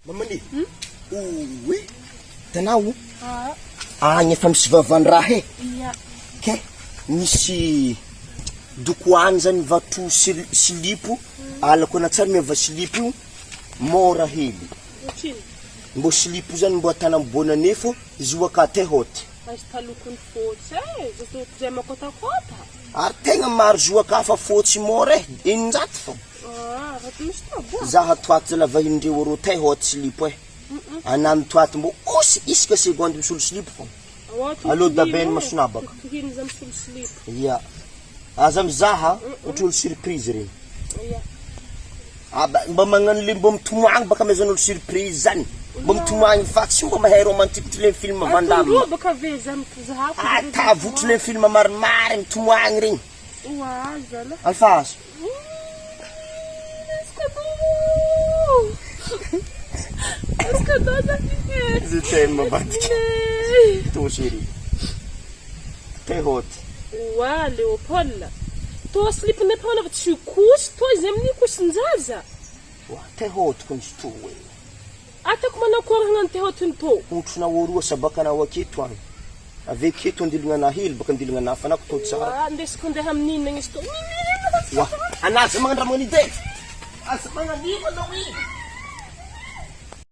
Mamani. Oui. Tanao. Agny efa misy vavandraha e. Iya. Ke misy dokoany zany vato Silipo. Alako na tsara miava Silipo io mora hely. Mbo Silipo zany mbo atana mbona nefo izy waka te hot. Mas talokony fotsy e, zay zay makotakota. Ary tegna maro zoaka fa fotsy mora e. Injato fo. Raha misy tabo. Zaha toaty la vahindreo ro te hot Silipo e. Anano toaty mbo osy isaka segondy misolo Silipo fo. Alo daben masinabaka. Tuhiny zany misolo Silipo. Iya. Aza mizaha otro surprise regny. Iya. Mba magnano le mba mitomagny baka amezan'olo surprise zany. Mba mitomagny fa tsy mba mahay romantique le film Vandame. Ro baka ve zany tozahako. Ata votro le film maromaro mitomagny regny. Zala. Alfahazo. Est-ce que Je t'aime mabadika. Tô chérie. Te hot. Leopold. Tô Silipo ne pa na tsy kosy, tô izy amin'ny kosin-jaza. Te hot kun sto we. Atako manakorana ny te hotiny tô. Otrona oroa sabaka na waketo agny. Aveketo andilagna na hely baka andilagna na fanako tô tsara. Ndesiko ndeha amin'iny igny izy tô. Anazy magnandra magnide. Asa magnandiko no ino.